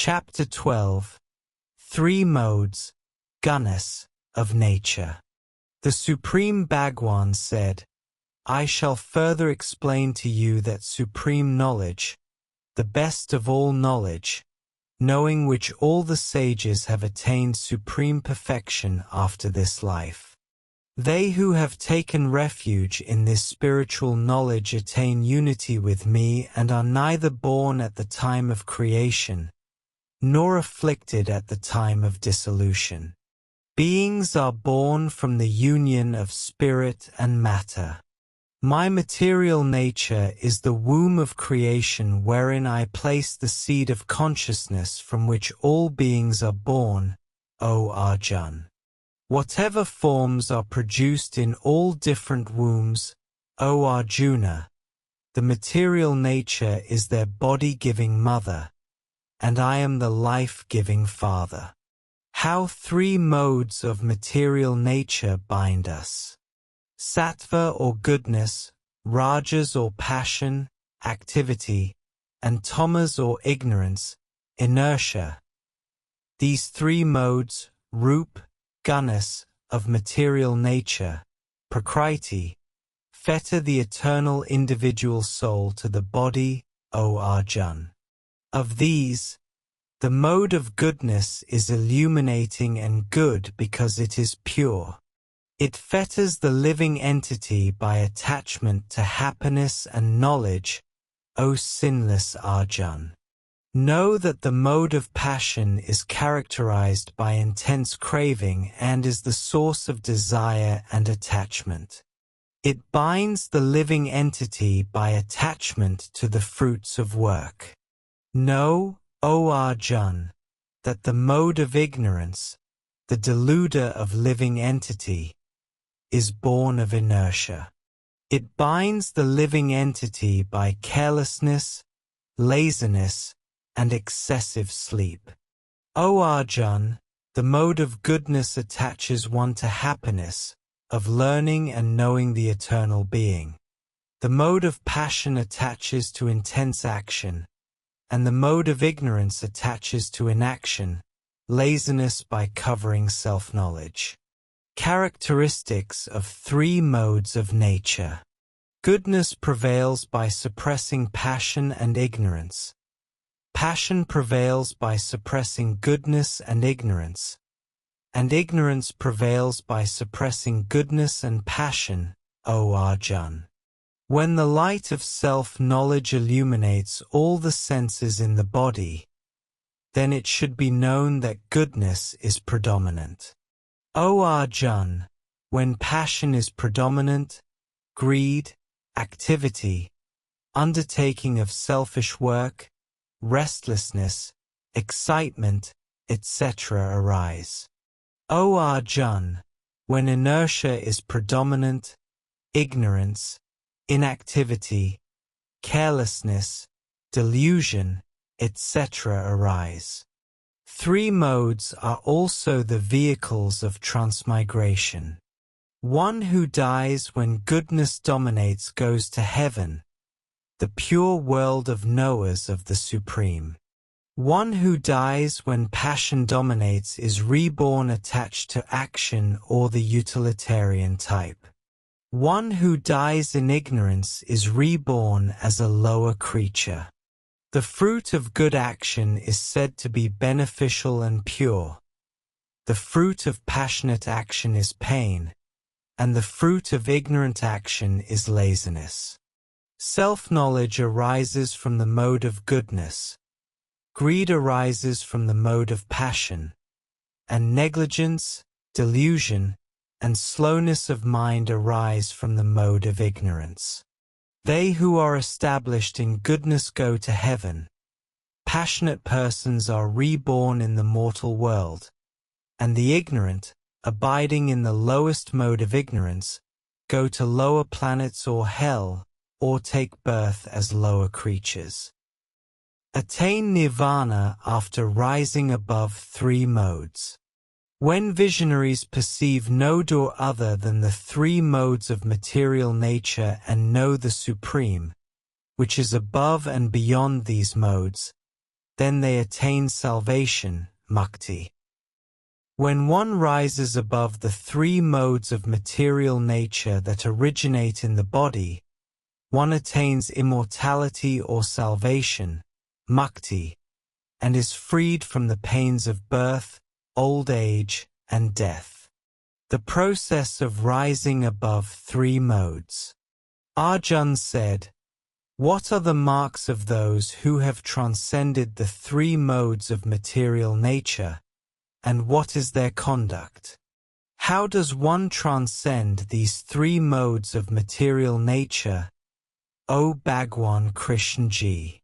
Chapter 12. Three Modes, Gunas, of Nature. The Supreme Bhagwan said, I shall further explain to you that supreme knowledge, the best of all knowledge, knowing which all the sages have attained supreme perfection after this life. They who have taken refuge in this spiritual knowledge attain unity with me and are neither born at the time of creation, nor afflicted at the time of dissolution. Beings are born from the union of spirit and matter. My material nature is the womb of creation wherein I place the seed of consciousness from which all beings are born, O Arjun. Whatever forms are produced in all different wombs, O Arjuna, the material nature is their body-giving mother, and I am the life-giving father. How three modes of material nature bind us. Sattva or goodness, rajas or passion, activity, and tamas or ignorance, inertia. These three modes, rup, gunas, of material nature, prakriti, fetter the eternal individual soul to the body, O Arjun. Of these, the mode of goodness is illuminating and good because it is pure. It fetters the living entity by attachment to happiness and knowledge, O sinless Arjun. Know that the mode of passion is characterized by intense craving and is the source of desire and attachment. It binds the living entity by attachment to the fruits of work. Know, O Arjun, that the mode of ignorance, the deluder of living entity, is born of inertia. It binds the living entity by carelessness, laziness, and excessive sleep. O Arjun, the mode of goodness attaches one to happiness, of learning and knowing the eternal being. The mode of passion attaches to intense action, and the mode of ignorance attaches to inaction, laziness by covering self-knowledge. Characteristics of three modes of nature. Goodness prevails by suppressing passion and ignorance. Passion prevails by suppressing goodness and ignorance prevails by suppressing goodness and passion, O Arjun. When the light of self-knowledge illuminates all the senses in the body, then it should be known that goodness is predominant. O Arjun, when passion is predominant, greed, activity, undertaking of selfish work, restlessness, excitement, etc. arise. O Arjun, when inertia is predominant, ignorance, inactivity, carelessness, delusion, etc. arise. Three modes are also the vehicles of transmigration. One who dies when goodness dominates goes to heaven, the pure world of knowers of the Supreme. One who dies when passion dominates is reborn attached to action or the utilitarian type. One who dies in ignorance is reborn as a lower creature. The fruit of good action is said to be beneficial and pure. The fruit of passionate action is pain, and the fruit of ignorant action is laziness. Self-knowledge arises from the mode of goodness. Greed arises from the mode of passion, and negligence, delusion, and slowness of mind arise from the mode of ignorance. They who are established in goodness go to heaven. Passionate persons are reborn in the mortal world, and the ignorant, abiding in the lowest mode of ignorance, go to lower planets or hell, or take birth as lower creatures. Attain nirvana after rising above three modes. When visionaries perceive no door other than the three modes of material nature and know the Supreme, which is above and beyond these modes, then they attain salvation, mukti. When one rises above the three modes of material nature that originate in the body, one attains immortality or salvation, mukti, and is freed from the pains of birth, old age, and death. The process of rising above three modes. Arjun said, "What are the marks of those who have transcended the three modes of material nature, and what is their conduct? How does one transcend these three modes of material nature, O Bhagwan Krishna ji?"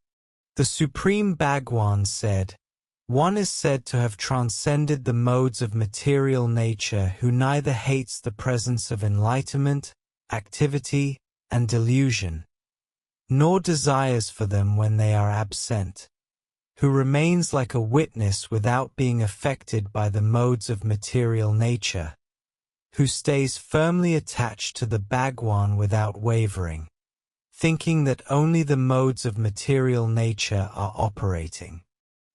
The Supreme Bhagwan said, "One is said to have transcended the modes of material nature who neither hates the presence of enlightenment, activity, and delusion, nor desires for them when they are absent, who remains like a witness without being affected by the modes of material nature, who stays firmly attached to the Bhagwan without wavering, thinking that only the modes of material nature are operating,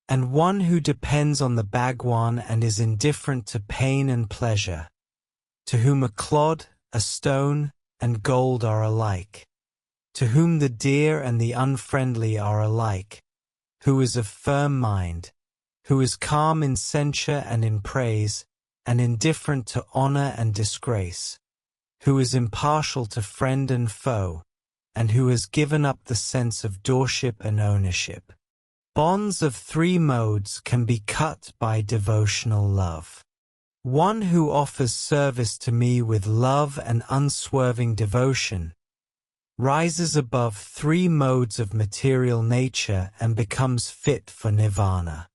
and one who depends on the Bhagwan and is indifferent to pain and pleasure, to whom a clod, a stone, and gold are alike, to whom the dear and the unfriendly are alike, who is of firm mind, who is calm in censure and in praise, and indifferent to honor and disgrace, who is impartial to friend and foe, and who has given up the sense of doorship and ownership. Bonds of three modes can be cut by devotional love. One who offers service to me with love and unswerving devotion rises above three modes of material nature and becomes fit for nirvana.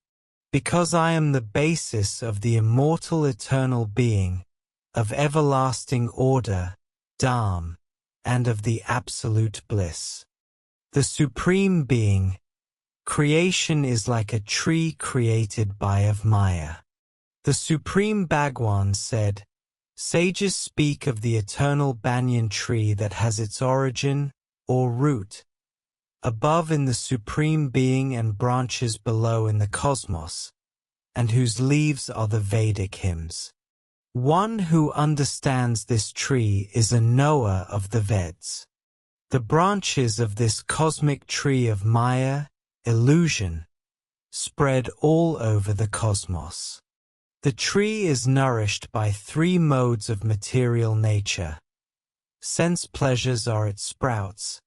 Because I am the basis of the immortal eternal being, of everlasting order, Dham, and of the absolute bliss. The Supreme Being, creation is like a tree created by of Maya. The Supreme Bhagwan said, "Sages speak of the eternal banyan tree that has its origin, or root, above in the Supreme Being and branches below in the cosmos, and whose leaves are the Vedic hymns. One who understands this tree is a knower of the Veds. The branches of this cosmic tree of Maya, illusion, spread all over the cosmos. The tree is nourished by three modes of material nature. Sense pleasures are its sprouts,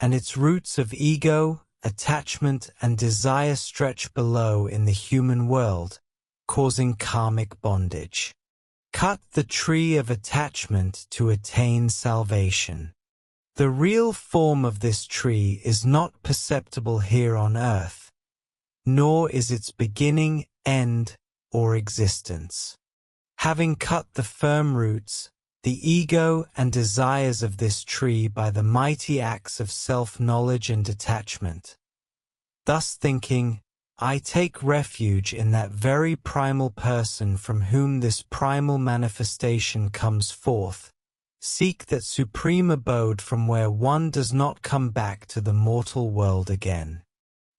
and its roots of ego, attachment, and desire stretch below in the human world, causing karmic bondage. Cut the tree of attachment to attain salvation. The real form of this tree is not perceptible here on earth, nor is its beginning, end, or existence. Having cut the firm roots, the ego and desires of this tree by the mighty acts of self-knowledge and detachment, thus thinking, I take refuge in that very primal person from whom this primal manifestation comes forth. Seek that supreme abode from where one does not come back to the mortal world again.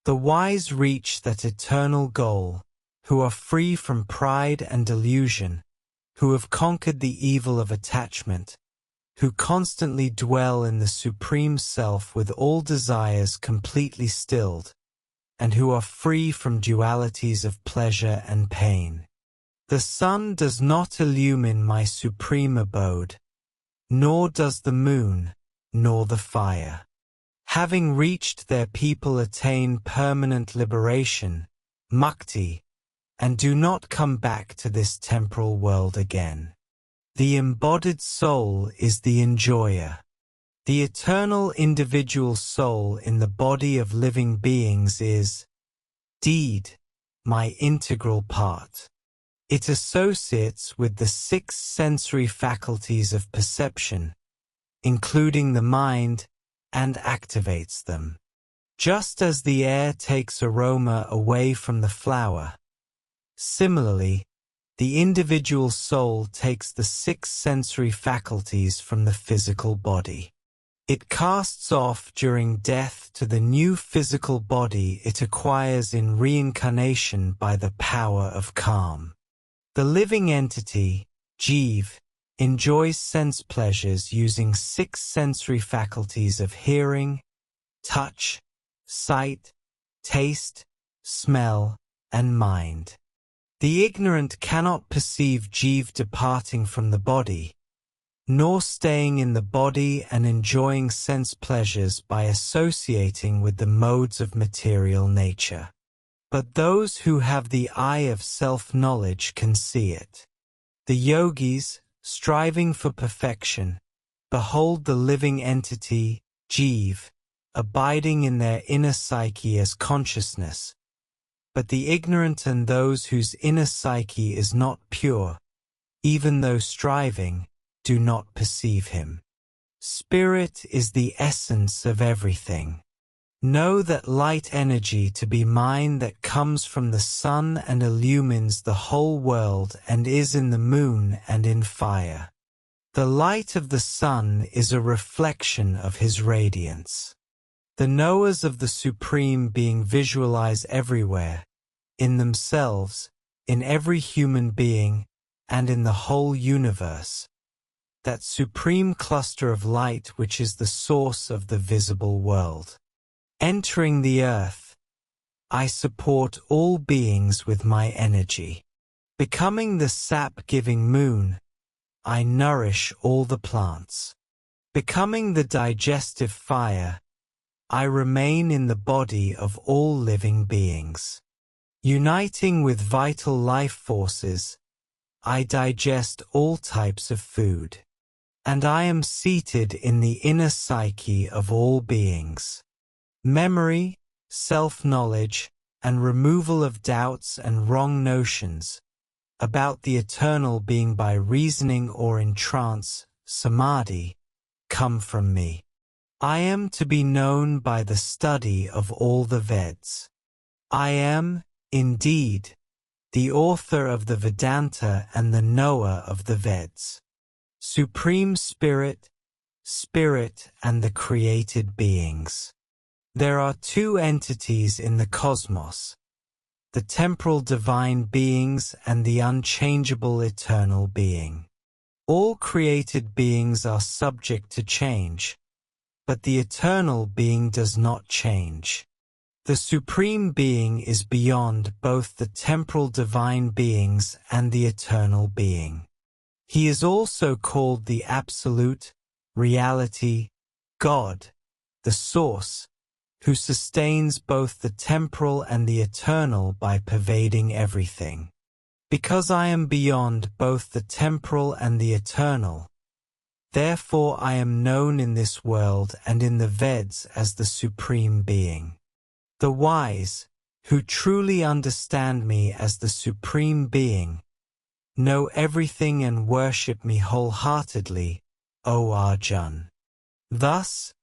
The wise reach that eternal goal, who are free from pride and delusion, who have conquered the evil of attachment, who constantly dwell in the Supreme Self with all desires completely stilled, and who are free from dualities of pleasure and pain. The sun does not illumine my supreme abode, nor does the moon, nor the fire. Having reached their people attain permanent liberation, mukti, and do not come back to this temporal world again. The embodied soul is the enjoyer. The eternal individual soul in the body of living beings is, indeed, my integral part. It associates with the 6 sensory faculties of perception, including the mind, and activates them. Just as the air takes aroma away from the flower, similarly, the individual soul takes the 6 sensory faculties from the physical body. It casts off during death to the new physical body it acquires in reincarnation by the power of calm. The living entity, Jeev, enjoys sense pleasures using 6 sensory faculties of hearing, touch, sight, taste, smell, and mind. The ignorant cannot perceive Jeev departing from the body, nor staying in the body and enjoying sense pleasures by associating with the modes of material nature. But those who have the eye of self-knowledge can see it. The yogis, striving for perfection, behold the living entity, Jeev, abiding in their inner psyche as consciousness. But the ignorant and those whose inner psyche is not pure, even though striving, do not perceive him. Spirit is the essence of everything. Know that light energy to be mine that comes from the sun and illumines the whole world and is in the moon and in fire. The light of the sun is a reflection of his radiance. The knowers of the Supreme Being visualize everywhere, in themselves, in every human being, and in the whole universe, that supreme cluster of light which is the source of the visible world. Entering the earth, I support all beings with my energy. Becoming the sap-giving moon, I nourish all the plants. Becoming the digestive fire, I remain in the body of all living beings. Uniting with vital life forces, I digest all types of food. And I am seated in the inner psyche of all beings. Memory, self-knowledge, and removal of doubts and wrong notions about the eternal being by reasoning or in trance, samadhi, come from me. I am to be known by the study of all the Veds. I am, indeed, the author of the Vedanta and the knower of the Veds. Supreme Spirit, Spirit and the created beings. There are 2 entities in the cosmos, the temporal divine beings and the unchangeable eternal being. All created beings are subject to change, but the eternal being does not change. The Supreme Being is beyond both the temporal divine beings and the eternal being. He is also called the Absolute, Reality, God, the Source, who sustains both the temporal and the eternal by pervading everything. Because I am beyond both the temporal and the eternal, therefore I am known in this world and in the Veds as the Supreme Being. The wise, who truly understand me as the Supreme Being, know everything and worship me wholeheartedly, O Arjun. Thus,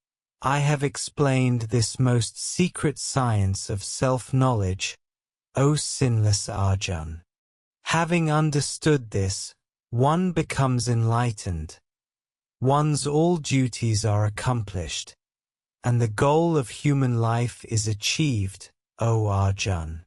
I have explained this most secret science of self-knowledge, O sinless Arjun. Having understood this, one becomes enlightened. One's all duties are accomplished, and the goal of human life is achieved, O Arjun.